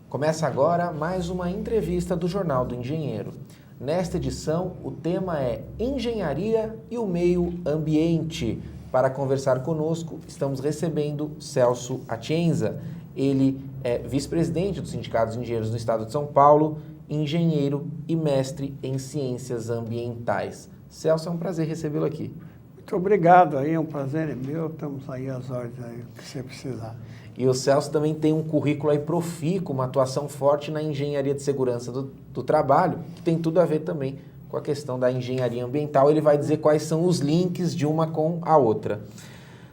Começa agora mais uma entrevista do Jornal do Engenheiro. Nesta edição, o tema é Engenharia e o Meio Ambiente. Para conversar conosco, estamos recebendo Celso Atienza. Ele é vice-presidente do Sindicato dos Engenheiros do Estado de São Paulo, engenheiro e mestre em Ciências Ambientais. Celso, é um prazer recebê-lo aqui. Muito obrigado, aí é um prazer é meu, estamos aí às ordens aí, o que você precisar. E o Celso também tem um currículo aí profícuo, uma atuação forte na engenharia de segurança do trabalho, que tem tudo a ver também com a questão da engenharia ambiental. Ele vai dizer quais são os links de uma com a outra.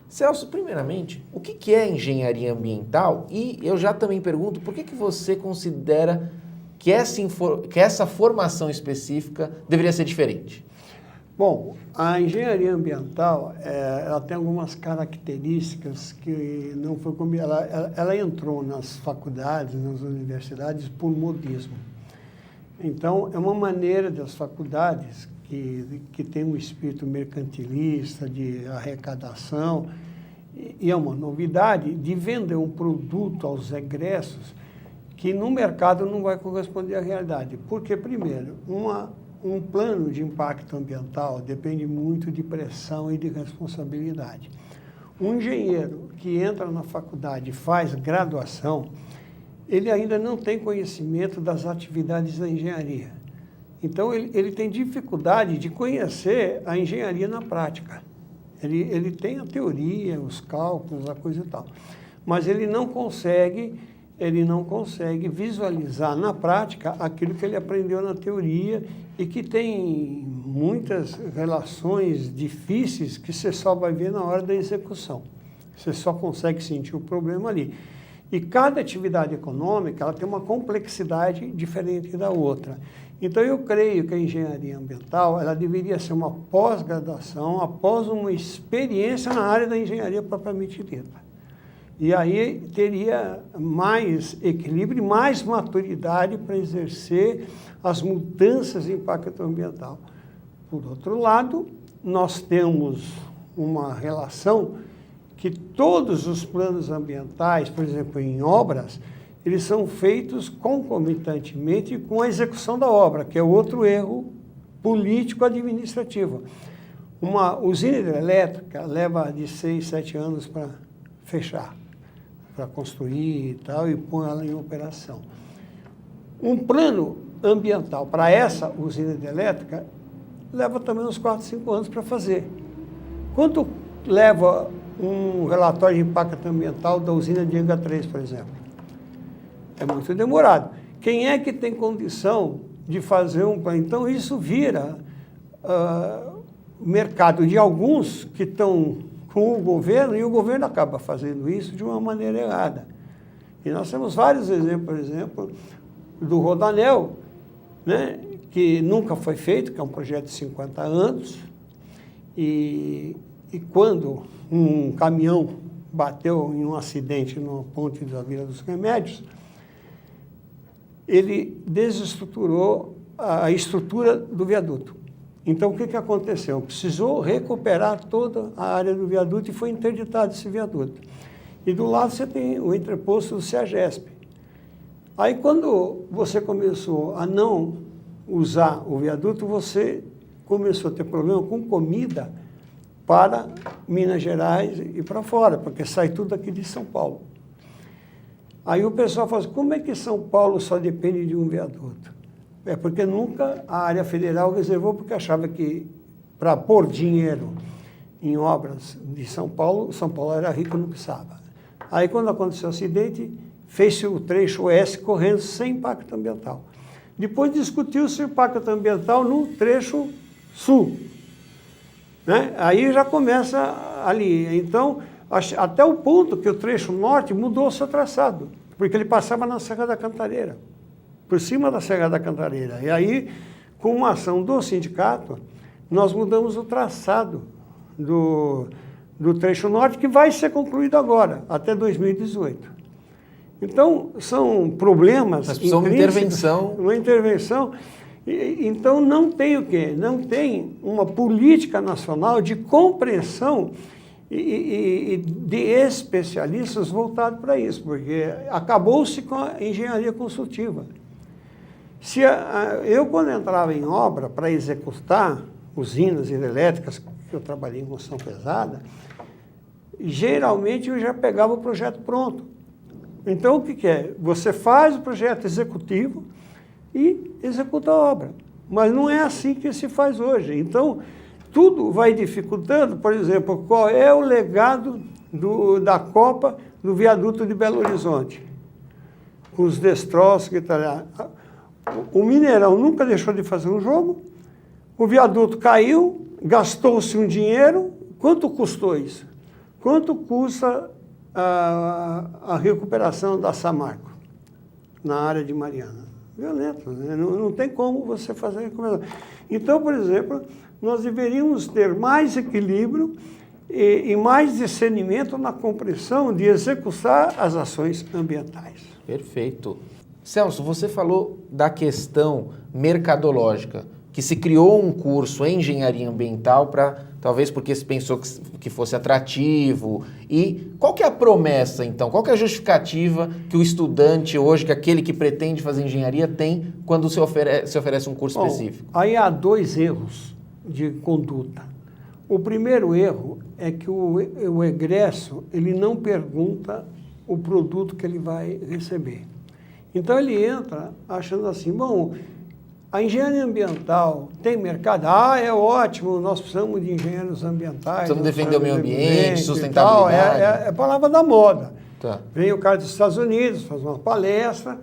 Celso, primeiramente, o que é engenharia ambiental? E eu já também pergunto, por que você considera que essa formação específica deveria ser diferente? Bom, a engenharia ambiental, ela tem algumas características que não foi como ela entrou nas faculdades, nas universidades por modismo. Então, é uma maneira das faculdades que tem um espírito mercantilista, de arrecadação, e é uma novidade de vender um produto aos egressos que no mercado não vai corresponder à realidade. Porque, primeiro, um plano de impacto ambiental depende muito de pressão e de responsabilidade. Um engenheiro que entra na faculdade e faz graduação, ele ainda não tem conhecimento das atividades da engenharia. Então, ele tem dificuldade de conhecer a engenharia na prática. Ele tem a teoria, os cálculos, a coisa e tal, mas ele não consegue visualizar na prática aquilo que ele aprendeu na teoria e que tem muitas relações difíceis que você só vai ver na hora da execução. Você só consegue sentir o problema ali. E cada atividade econômica ela tem uma complexidade diferente da outra. Então, eu creio que a engenharia ambiental ela deveria ser uma pós-graduação após uma experiência na área da engenharia propriamente dita. E aí teria mais equilíbrio e mais maturidade para exercer as mudanças de impacto ambiental. Por outro lado, nós temos uma relação que todos os planos ambientais, por exemplo, em obras, eles são feitos concomitantemente com a execução da obra, que é outro erro político-administrativo. Uma usina hidrelétrica leva de 6, 7 anos para fechar, para construir e tal, e pôr ela em operação. Um plano ambiental para essa usina hidrelétrica leva também uns 4, 5 anos para fazer. Quanto leva um relatório de impacto ambiental da usina de Angra 3, por exemplo? É muito demorado. Quem é que tem condição de fazer um plano? Então, isso vira mercado de alguns que estão com o governo, e o governo acaba fazendo isso de uma maneira errada. E nós temos vários exemplos, por exemplo, do Rodanel, né, que nunca foi feito, que é um projeto de 50 anos, e quando um caminhão bateu em um acidente na ponte da Vila dos Remédios, ele desestruturou a estrutura do viaduto. Então, o que aconteceu? Precisou recuperar toda a área do viaduto e foi interditado esse viaduto. E do lado você tem o entreposto do CEAGESP. Aí, quando você começou a não usar o viaduto, você começou a ter problema com comida para Minas Gerais e para fora, porque sai tudo aqui de São Paulo. Aí o pessoal fala assim, como é que São Paulo só depende de um viaduto? É porque nunca a área federal reservou, porque achava que para pôr dinheiro em obras de São Paulo era rico, não precisava. Aí, quando aconteceu o acidente, fez-se o trecho oeste correndo sem impacto ambiental. Depois discutiu-se o impacto ambiental no trecho sul. Né? Aí já começa ali. Então, até o ponto que o trecho norte mudou o seu traçado, porque ele passava na Serra da Cantareira, por cima da Serra da Cantareira. E aí, com uma ação do sindicato, nós mudamos o traçado do trecho norte, que vai ser concluído agora, até 2018. Então, são problemas... Mas precisa de uma intervenção. Uma intervenção. Então, não tem o quê? Não tem uma política nacional de compreensão e de especialistas voltados para isso, porque acabou-se com a engenharia consultiva. Eu, quando entrava em obra para executar usinas hidrelétricas, que eu trabalhei em construção pesada, geralmente eu já pegava o projeto pronto. Então, o que é? Você faz o projeto executivo e executa a obra. Mas não é assim que se faz hoje. Então, tudo vai dificultando. Por exemplo, qual é o legado da Copa do viaduto de Belo Horizonte? Os destroços que está lá. O Mineirão nunca deixou de fazer um jogo, o viaduto caiu, gastou-se um dinheiro. Quanto custou isso? Quanto custa a recuperação da Samarco na área de Mariana? Violento, né? Não tem como você fazer a recuperação. Então, por exemplo, nós deveríamos ter mais equilíbrio e mais discernimento na compreensão de executar as ações ambientais. Perfeito. Celso, você falou da questão mercadológica, que se criou um curso em engenharia ambiental para, talvez porque se pensou que fosse atrativo. E qual que é a promessa, então? Qual que é a justificativa que o estudante hoje, que aquele que pretende fazer engenharia, tem quando se oferece um curso específico? Aí há 2 erros de conduta. O primeiro erro é que o egresso, ele não pergunta o produto que ele vai receber. Então ele entra achando assim, bom, a engenharia ambiental tem mercado? Ah, é ótimo, nós precisamos de engenheiros ambientais. Precisamos defender o meio ambiente, sustentabilidade. É a palavra da moda. Tá. Vem o cara dos Estados Unidos, faz uma palestra,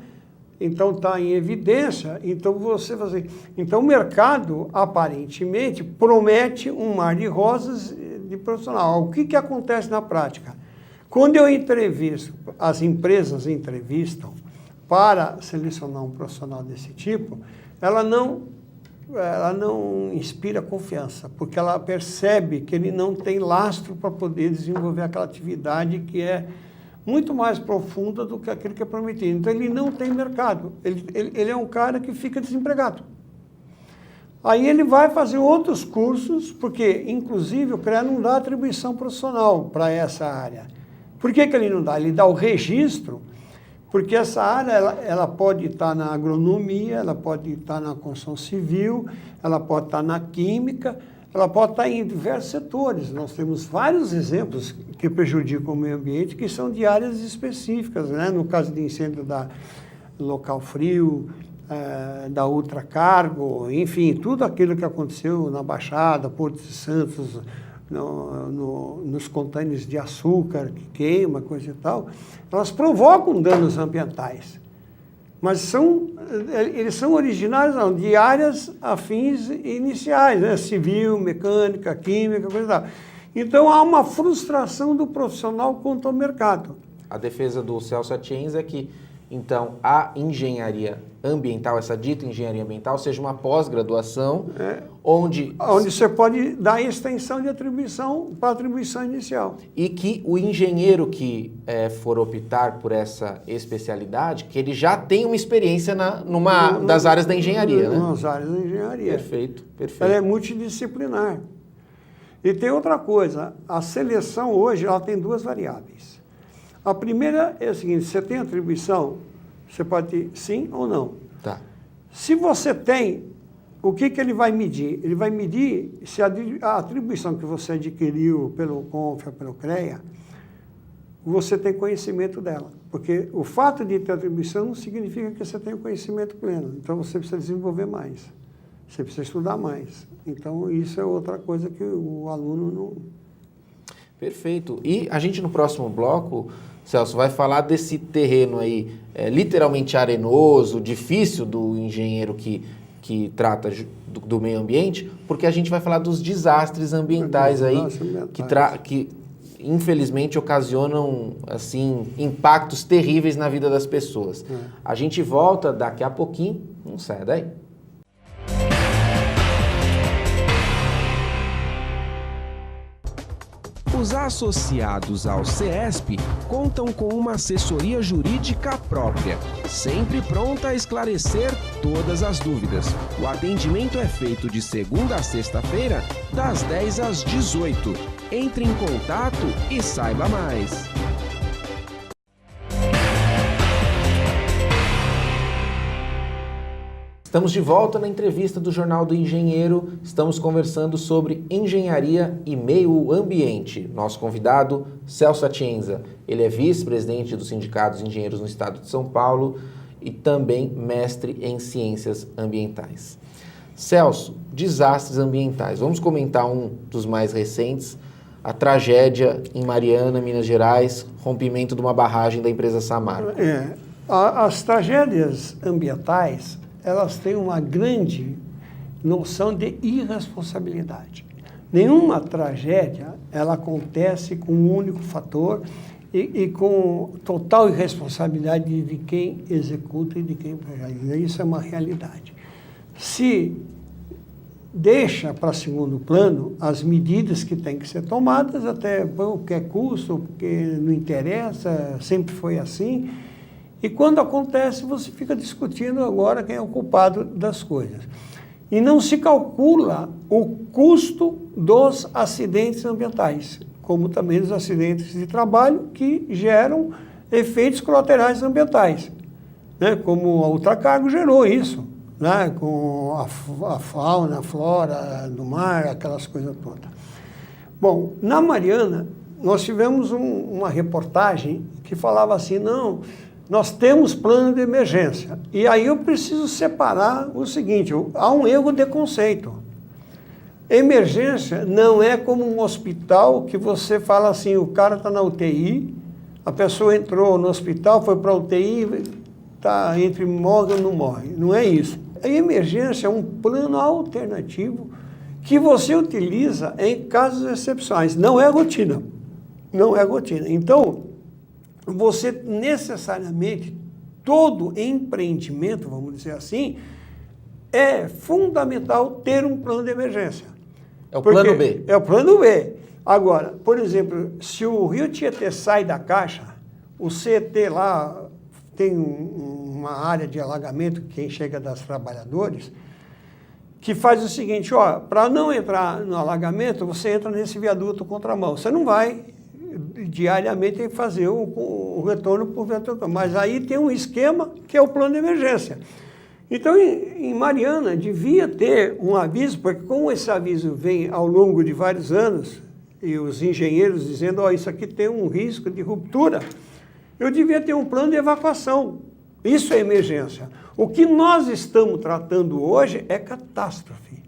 então está em evidência, então você vai fazer. Então o mercado, aparentemente, promete um mar de rosas de profissional. O que acontece na prática? Quando eu entrevisto, as empresas entrevistam para selecionar um profissional desse tipo, ela não inspira confiança, porque ela percebe que ele não tem lastro para poder desenvolver aquela atividade que é muito mais profunda do que aquilo que é prometido. Então, ele não tem mercado. Ele é um cara que fica desempregado. Aí ele vai fazer outros cursos, porque, inclusive, o CREA não dá atribuição profissional para essa área. Por que ele não dá? Ele dá o registro, porque essa área ela pode estar na agronomia, ela pode estar na construção civil, ela pode estar na química, ela pode estar em diversos setores. Nós temos vários exemplos que prejudicam o meio ambiente, que são de áreas específicas, né? No caso de incêndio da local frio, da ultracargo, enfim, tudo aquilo que aconteceu na Baixada, Porto de Santos, nos contêineres de açúcar que queima, coisa e tal, elas provocam danos ambientais. Mas eles são originários de áreas afins iniciais, né? Civil, mecânica, química, coisa e tal. Então há uma frustração do profissional quanto ao mercado. A defesa do Celso Atienza é que, então, a engenharia ambiental, essa dita engenharia ambiental, seja uma pós-graduação onde você pode dar extensão de atribuição para a atribuição inicial. E que o engenheiro que for optar por essa especialidade, que ele já tem uma experiência numa das áreas da engenharia, né? Nas áreas da engenharia. Perfeito, perfeito. Ela é multidisciplinar. E tem outra coisa, a seleção hoje ela tem 2 variáveis. A primeira é a seguinte, você tem atribuição, você pode ter sim ou não. Tá. Se você tem, o que ele vai medir? Ele vai medir se a atribuição que você adquiriu pelo CONFA, pelo CREA, você tem conhecimento dela. Porque o fato de ter atribuição não significa que você tenha o conhecimento pleno. Então, você precisa desenvolver mais. Você precisa estudar mais. Então, isso é outra coisa que o aluno não... Perfeito. E a gente no próximo bloco, Celso, vai falar desse terreno aí, literalmente arenoso, difícil do engenheiro que trata do meio ambiente, porque a gente vai falar dos desastres ambientais aí, que infelizmente ocasionam assim, impactos terríveis na vida das pessoas. A gente volta daqui a pouquinho, não sai daí. Os associados ao CESP contam com uma assessoria jurídica própria, sempre pronta a esclarecer todas as dúvidas. O atendimento é feito de segunda a sexta-feira, das 10 às 18. Entre em contato e saiba mais. Estamos de volta na entrevista do Jornal do Engenheiro. Estamos conversando sobre engenharia e meio ambiente. Nosso convidado, Celso Atienza. Ele é vice-presidente do Sindicato dos Engenheiros no Estado de São Paulo e também mestre em ciências ambientais. Celso, desastres ambientais. Vamos comentar um dos mais recentes, a tragédia em Mariana, Minas Gerais, rompimento de uma barragem da empresa Samarco. As tragédias ambientais, elas têm uma grande noção de irresponsabilidade. Nenhuma tragédia, ela acontece com um único fator e com total irresponsabilidade de quem executa e de quem realiza. Isso é uma realidade. Se deixa para segundo plano as medidas que têm que ser tomadas, até qualquer custo, porque não interessa, sempre foi assim. E quando acontece, você fica discutindo agora quem é o culpado das coisas. E não se calcula o custo dos acidentes ambientais, como também dos acidentes de trabalho que geram efeitos colaterais ambientais, né? Como a ultracargo gerou isso, né? Com a fauna, a flora do mar, aquelas coisas todas. Bom, na Mariana, nós tivemos uma reportagem que falava assim, não, nós temos plano de emergência. E aí eu preciso separar o seguinte, há um erro de conceito. Emergência não é como um hospital que você fala assim, o cara está na UTI, a pessoa entrou no hospital, foi para a UTI, está entre morre ou não morre. Não é isso. A emergência é um plano alternativo que você utiliza em casos excepcionais. Não é rotina. Não é rotina. Então, você necessariamente, todo empreendimento, vamos dizer assim, é fundamental ter um plano de emergência. É o plano B. É o plano B. Agora, por exemplo, se o Rio Tietê sai da caixa, o CET lá tem uma área de alagamento, quem chega das trabalhadores, que faz o seguinte, ó, para não entrar no alagamento, você entra nesse viaduto contramão. Você não vai diariamente fazer o retorno por viaduto, mas aí tem um esquema que é o plano de emergência. Então, em Mariana, devia ter um aviso, porque como esse aviso vem ao longo de vários anos, e os engenheiros dizendo, ó, isso aqui tem um risco de ruptura, eu devia ter um plano de evacuação. Isso é emergência. O que nós estamos tratando hoje é catástrofe,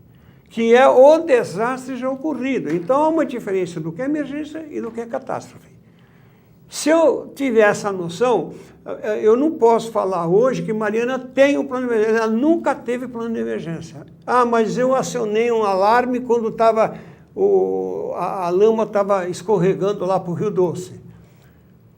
que é o desastre já ocorrido. Então, há uma diferença do que é emergência e do que é catástrofe. Se eu tiver essa noção, eu não posso falar hoje que Mariana tem um plano de emergência. Ela nunca teve plano de emergência. Ah, mas eu acionei um alarme quando estava a lama estava escorregando lá para o Rio Doce.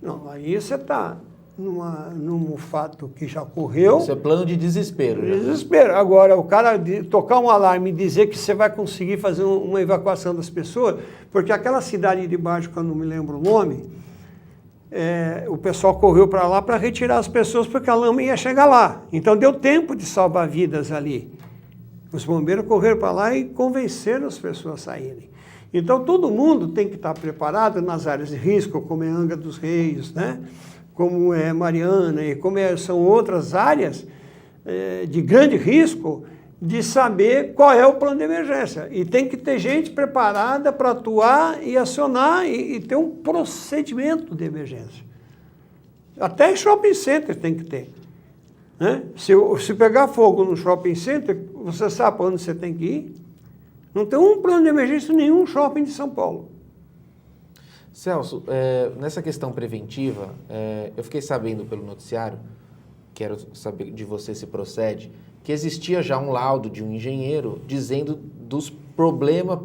Não, aí você está num fato que já ocorreu. Isso é plano de desespero. Desespero. Agora, o cara tocar um alarme e dizer que você vai conseguir fazer uma evacuação das pessoas, porque aquela cidade de baixo, que eu não me lembro o nome, o pessoal correu para lá para retirar as pessoas, porque a lama ia chegar lá. Então, deu tempo de salvar vidas ali. Os bombeiros correram para lá e convenceram as pessoas a saírem. Então, todo mundo tem que estar preparado nas áreas de risco, como é Angra dos Reis, né? Como é Mariana e como são outras áreas de grande risco, de saber qual é o plano de emergência. E tem que ter gente preparada para atuar e acionar e ter um procedimento de emergência. Até shopping center tem que ter. Né? Se pegar fogo no shopping center, você sabe para onde você tem que ir? Não tem um plano de emergência em nenhum shopping de São Paulo. Celso, nessa questão preventiva, eu fiquei sabendo pelo noticiário, quero saber de você se procede, que existia já um laudo de um engenheiro dizendo dos problemas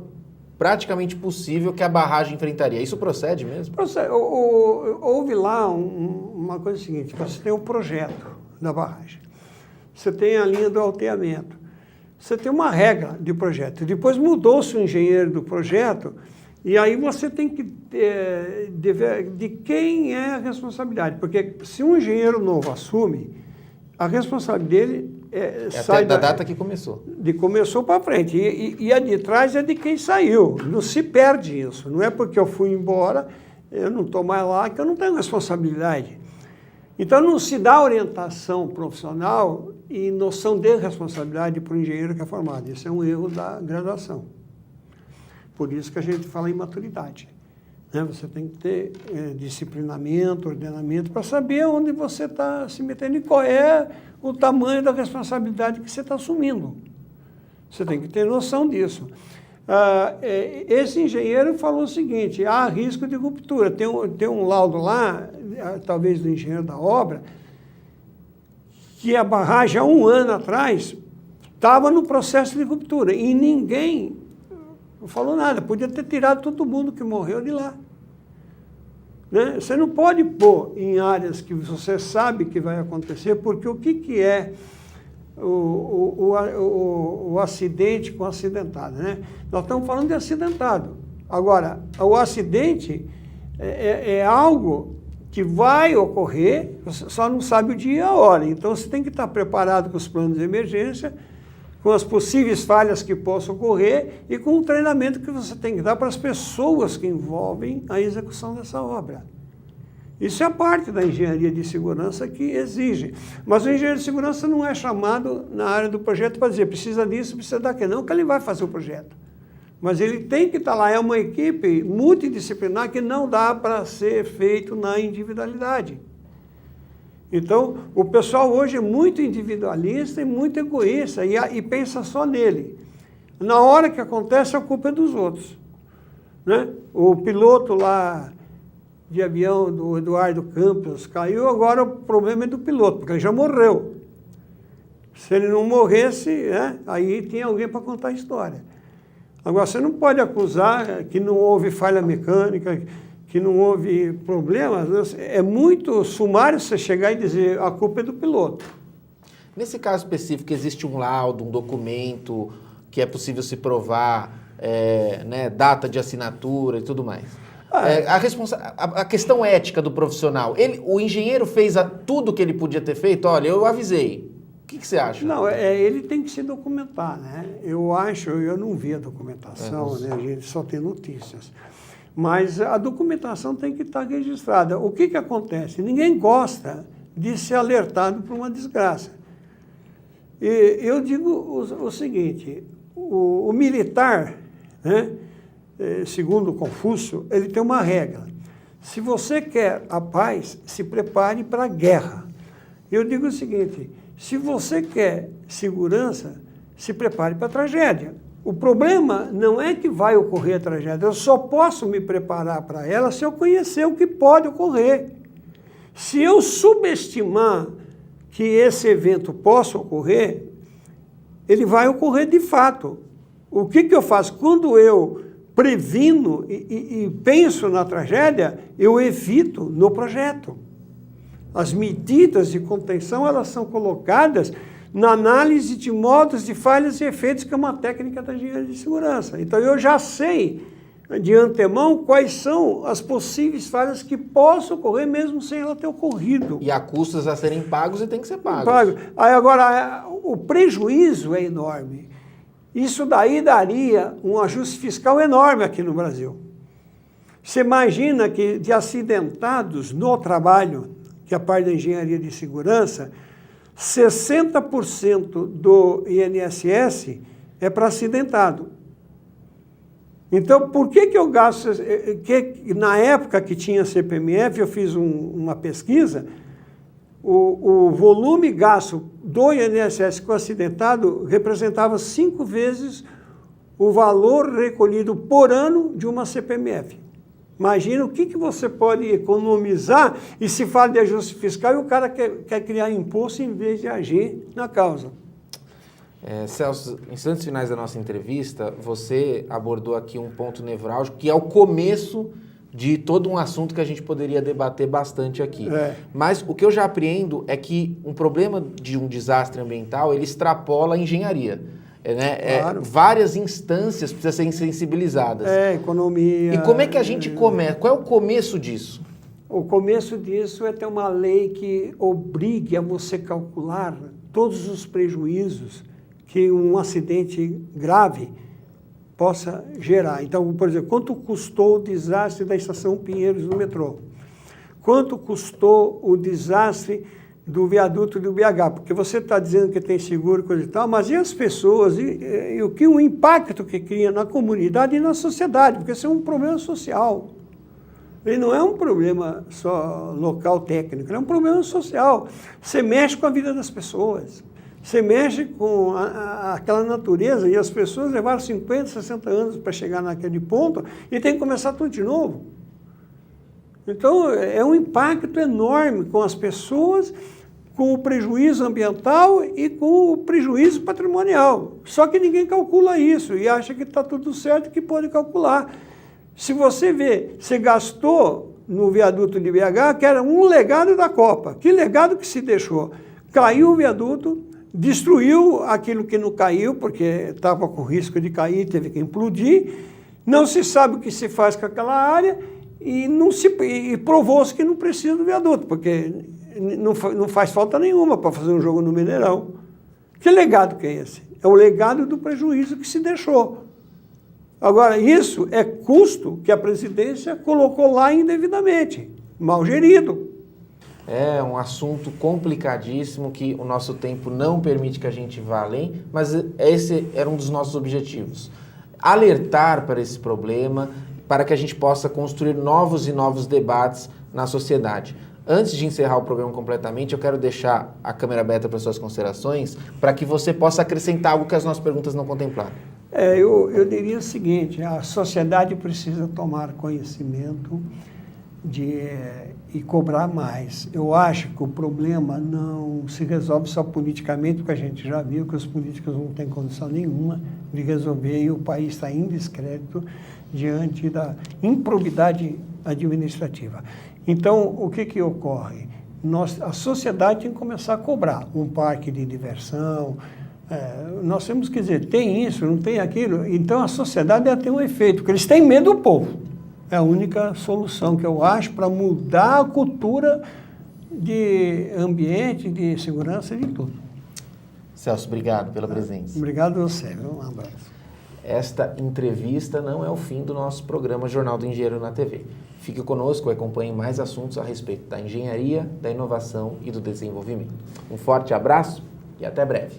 praticamente possível que a barragem enfrentaria. Isso procede mesmo? Procede. Houve lá uma coisa seguinte, você tem o projeto da barragem, você tem a linha do alteamento, você tem uma regra de projeto. Depois mudou-se o engenheiro do projeto e aí você tem que ter de quem é a responsabilidade. Porque se um engenheiro novo assume, a responsabilidade dele sai da data que começou. Começou para frente. E a de trás é de quem saiu. Não se perde isso. Não é porque eu fui embora, eu não estou mais lá, que eu não tenho responsabilidade. Então, não se dá orientação profissional e noção de responsabilidade para o engenheiro que é formado. Isso é um erro da graduação. Por isso que a gente fala em maturidade. Né? Você tem que ter disciplinamento, ordenamento, para saber onde você está se metendo e qual é o tamanho da responsabilidade que você está assumindo. Você tem que ter noção disso. Esse engenheiro falou o seguinte: há risco de ruptura. Tem um laudo lá, talvez do engenheiro da obra, que a barragem, há um ano atrás, estava no processo de ruptura e ninguém falou nada. Podia ter tirado todo mundo que morreu de lá. Né? Você não pode pôr em áreas que você sabe que vai acontecer, porque o que é o acidente com acidentado, né? Nós estamos falando de acidentado. Agora, o acidente é algo que vai ocorrer, você só não sabe o dia e a hora. Então, você tem que estar preparado com os planos de emergência, com as possíveis falhas que possam ocorrer e com o treinamento que você tem que dar para as pessoas que envolvem a execução dessa obra. Isso é parte da engenharia de segurança que exige. Mas o engenheiro de segurança não é chamado na área do projeto para dizer precisa disso, precisa daquilo. Não que ele vai fazer o projeto. Mas ele tem que estar lá. É uma equipe multidisciplinar que não dá para ser feito na individualidade. Então, o pessoal hoje é muito individualista e muito egoísta e pensa só nele. Na hora que acontece, a culpa é dos outros. Né? O piloto lá de avião do Eduardo Campos caiu, agora o problema é do piloto, porque ele já morreu. Se ele não morresse, né, aí tinha alguém para contar a história. Agora, você não pode acusar que não houve falha mecânica, que não houve problemas. É muito sumário você chegar e dizer a culpa é do piloto. Nesse caso específico, existe um laudo, um documento que é possível se provar, né, data de assinatura e tudo mais. A questão ética do profissional. O engenheiro fez tudo o que ele podia ter feito? Olha, eu avisei. O que você acha? Não, ele tem que se documentar, né? Eu não vi a documentação, né? A gente só tem notícias. Mas a documentação tem que estar registrada. O que acontece? Ninguém gosta de ser alertado por uma desgraça. E eu digo o seguinte, o militar, né, segundo Confúcio, ele tem uma regra. Se você quer a paz, se prepare para a guerra. Eu digo o seguinte, se você quer segurança, se prepare para a tragédia. O problema não é que vai ocorrer a tragédia, eu só posso me preparar para ela se eu conhecer o que pode ocorrer. Se eu subestimar que esse evento possa ocorrer, ele vai ocorrer de fato. O que eu faço? Quando eu previno e penso na tragédia, eu evito no projeto. As medidas de contenção, elas são colocadas na análise de modos de falhas e efeitos, que é uma técnica da engenharia de segurança. Então, eu já sei de antemão quais são as possíveis falhas que possam ocorrer, mesmo sem ela ter ocorrido. E há custos a serem pagos e tem que ser pagos. Aí, agora, o prejuízo é enorme. Isso daí daria um ajuste fiscal enorme aqui no Brasil. Você imagina que de acidentados no trabalho, que é a parte da engenharia de segurança, 60% do INSS é para acidentado. Então, por que eu gasto... na época que tinha CPMF, eu fiz uma pesquisa, o volume gasto do INSS com acidentado representava 5 vezes o valor recolhido por ano de uma CPMF. Imagina o que você pode economizar e se fala de ajuste fiscal e o cara quer criar imposto em vez de agir na causa. Celso, em instantes finais da nossa entrevista, você abordou aqui um ponto nevrálgico, que é o começo de todo um assunto que a gente poderia debater bastante aqui. Mas o que eu já apreendo é que um problema de um desastre ambiental, ele extrapola a engenharia. Claro. Várias instâncias precisam ser sensibilizadas. Economia... E como é que a gente começa? Qual é o começo disso? O começo disso é ter uma lei que obrigue a você calcular todos os prejuízos que um acidente grave possa gerar. Então, por exemplo, quanto custou o desastre da Estação Pinheiros no metrô? Quanto custou o desastre do viaduto do BH? Porque você está dizendo que tem seguro, coisa e tal, mas e as pessoas? E o impacto que cria na comunidade e na sociedade? Porque isso é um problema social. Ele não é um problema só local técnico, ele é um problema social. Você mexe com a vida das pessoas. Você mexe com aquela natureza e as pessoas levaram 50, 60 anos para chegar naquele ponto e tem que começar tudo de novo. Então, é um impacto enorme com as pessoas, com o prejuízo ambiental e com o prejuízo patrimonial. Só que ninguém calcula isso e acha que está tudo certo, que pode calcular. Se você vê, você gastou no viaduto de BH, que era um legado da Copa. Que legado que se deixou? Caiu o viaduto, destruiu aquilo que não caiu, porque estava com risco de cair, teve que implodir. Não se sabe o que se faz com aquela área e provou-se que não precisa do viaduto, porque não faz falta nenhuma para fazer um jogo no Mineirão. Que legado que é esse? É o legado do prejuízo que se deixou. Agora, isso é custo que a presidência colocou lá indevidamente, mal gerido. É um assunto complicadíssimo que o nosso tempo não permite que a gente vá além, mas esse era um dos nossos objetivos. Alertar para esse problema, para que a gente possa construir novos e novos debates na sociedade. Antes de encerrar o programa completamente, eu quero deixar a câmera aberta para suas considerações, para que você possa acrescentar algo que as nossas perguntas não contemplaram. Eu diria o seguinte, a sociedade precisa tomar conhecimento e cobrar mais. Eu acho que o problema não se resolve só politicamente, porque a gente já viu que os políticos não têm condição nenhuma de resolver e o país está em descrédito diante da improbidade administrativa. Então, o que ocorre? A sociedade tem que começar a cobrar um parque de diversão. Nós temos que dizer, tem isso, não tem aquilo. Então, a sociedade deve ter um efeito, porque eles têm medo do povo. É a única solução que eu acho para mudar a cultura de ambiente, de segurança e de tudo. Celso, obrigado pela presença. Obrigado a você. Um abraço. Esta entrevista não é o fim do nosso programa Jornal do Engenheiro na TV. Fique conosco e acompanhe mais assuntos a respeito da engenharia, da inovação e do desenvolvimento. Um forte abraço e até breve.